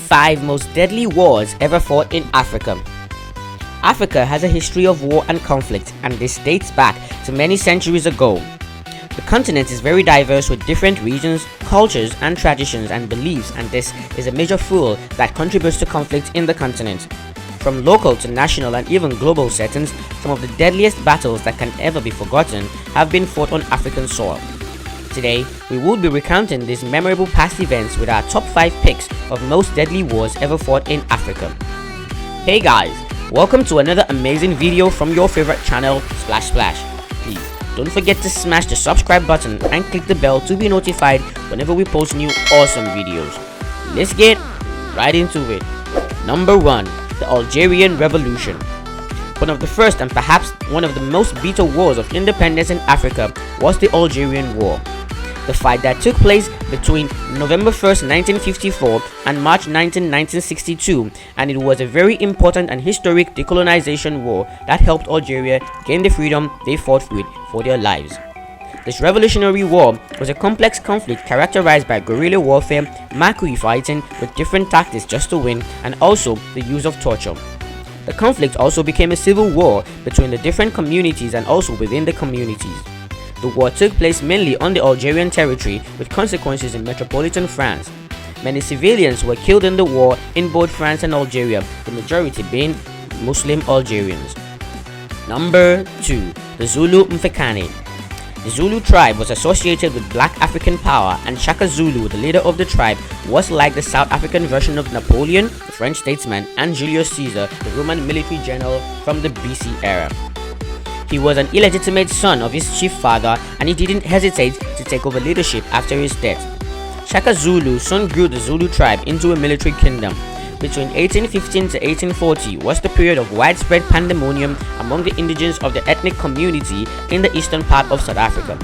5 most deadly wars ever fought in Africa. Africa has a history of war and conflict, and this dates back to many centuries ago. The continent is very diverse with different regions, cultures, and traditions and beliefs, and this is a major fuel that contributes to conflict in the continent. From local to national and even global settings, some of the deadliest battles that can ever be forgotten have been fought on African soil. Today, we will be recounting these memorable past events with our top 5 picks of most deadly wars ever fought in Africa. Hey guys, welcome to another amazing video from your favorite channel, Splash. Please don't forget to smash the subscribe button and click the bell to be notified whenever we post new awesome videos. Let's get right into it. Number 1. The Algerian Revolution. One of the first and perhaps one of the most bitter wars of independence in Africa was the Algerian War. The fight that took place between November 1st, 1954 and March 19, 1962, and it was a very important and historic decolonization war that helped Algeria gain the freedom they fought with for their lives. This revolutionary war was a complex conflict characterized by guerrilla warfare, Makui fighting with different tactics just to win, and also the use of torture. The conflict also became a civil war between the different communities and also within the communities. The war took place mainly on the Algerian territory with consequences in metropolitan France. Many civilians were killed in the war in both France and Algeria, the majority being Muslim Algerians. Number 2. The Zulu Mfecane. The Zulu tribe was associated with black African power, and Shaka Zulu, the leader of the tribe, was like the South African version of Napoleon, the French statesman, and Julius Caesar, the Roman military general from the BC era. He was an illegitimate son of his chief father, and he didn't hesitate to take over leadership after his death. Shaka Zulu soon grew the Zulu tribe into a military kingdom. Between 1815 to 1840 was the period of widespread pandemonium among the indigenes of the ethnic community in the eastern part of South Africa.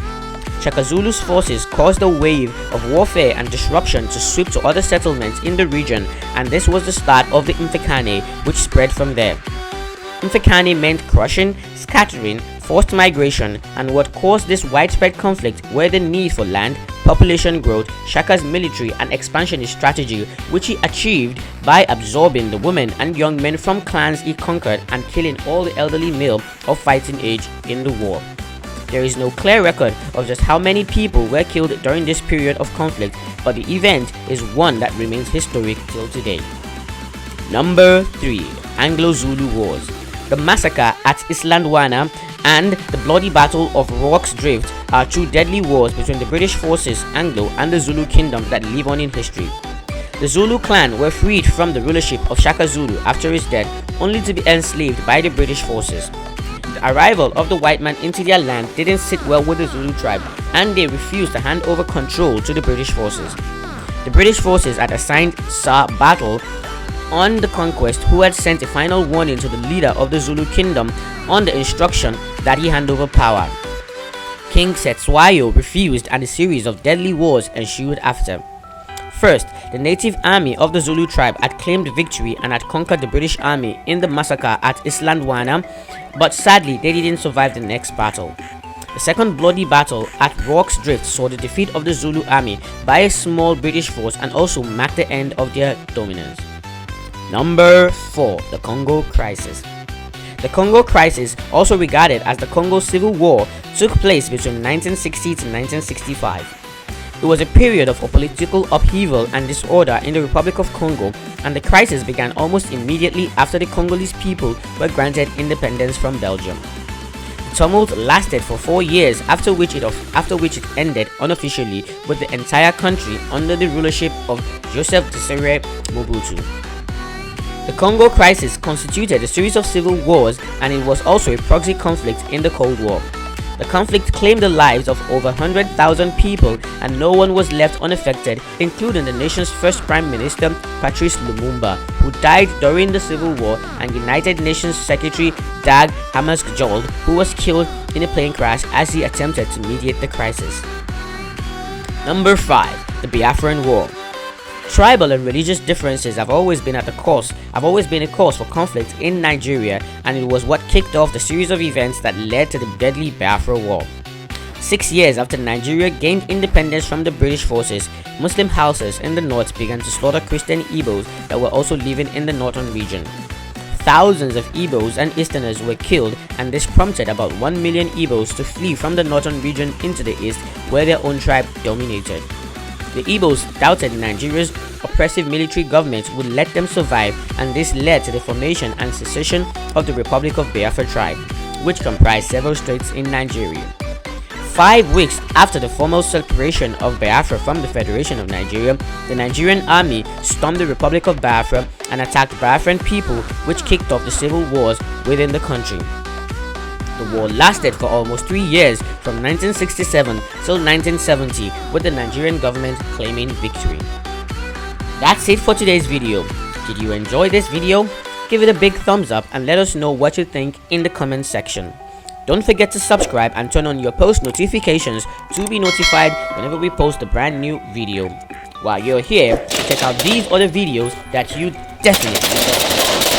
Shaka Zulu's forces caused a wave of warfare and disruption to sweep to other settlements in the region, and this was the start of the Mfecane, which spread from there. Mfecane meant crushing, scattering, forced migration, and what caused this widespread conflict were the need for land, population growth, Shaka's military and expansionist strategy, which he achieved by absorbing the women and young men from clans he conquered and killing all the elderly male of fighting age in the war. There is no clear record of just how many people were killed during this period of conflict, but the event is one that remains historic till today. Number 3. Anglo-Zulu Wars. The massacre at Islandwana and the bloody Battle of Rorke's Drift are two deadly wars between the British forces, Anglo, and the Zulu kingdom that live on in history. The Zulu clan were freed from the rulership of Shaka Zulu after his death, only to be enslaved by the British forces. The arrival of the white man into their land didn't sit well with the Zulu tribe, and they refused to hand over control to the British forces. The British forces had assigned Sir Battle on the conquest, who had sent a final warning to the leader of the Zulu kingdom on the instruction that he hand over power. King Cetshwayo refused, and a series of deadly wars ensued after. First, the native army of the Zulu tribe had claimed victory and had conquered the British army in the massacre at Islandwana, but sadly they didn't survive the next battle. The second bloody battle at Rorke's Drift saw the defeat of the Zulu army by a small British force and also marked the end of their dominance. Number 4. The Congo Crisis. The Congo Crisis, also regarded as the Congo Civil War, took place between 1960 to 1965. It was a period of political upheaval and disorder in the Republic of Congo, and the crisis began almost immediately after the Congolese people were granted independence from Belgium. The tumult lasted for 4 years, after which it ended unofficially with the entire country under the rulership of Joseph Desire Mobutu. The Congo Crisis constituted a series of civil wars, and it was also a proxy conflict in the Cold War. The conflict claimed the lives of over 100,000 people, and no one was left unaffected, including the nation's first Prime Minister, Patrice Lumumba, who died during the Civil War, and United Nations Secretary Dag Hammarskjöld, who was killed in a plane crash as he attempted to mediate the crisis. Number 5. The Biafran War. Tribal and religious differences have always been a cause for conflict in Nigeria, and it was what kicked off the series of events that led to the deadly Biafra War. 6 years after Nigeria gained independence from the British forces, Muslim houses in the north began to slaughter Christian Igbos that were also living in the northern region. Thousands of Igbos and Easterners were killed, and this prompted about 1 million Igbos to flee from the northern region into the east, where their own tribe dominated. The Igbos doubted Nigeria's oppressive military government would let them survive, and this led to the formation and secession of the Republic of Biafra tribe, which comprised several states in Nigeria. 5 weeks after the formal separation of Biafra from the Federation of Nigeria, the Nigerian army stormed the Republic of Biafra and attacked Biafran people, which kicked off the civil wars within the country. The war lasted for almost 3 years, from 1967 till 1970, with the Nigerian government claiming victory. That's it for today's video. Did you enjoy this video? Give it a big thumbs up and let us know what you think in the comment section. Don't forget to subscribe and turn on your post notifications to be notified whenever we post a brand new video. While you're here, check out these other videos that you definitely love.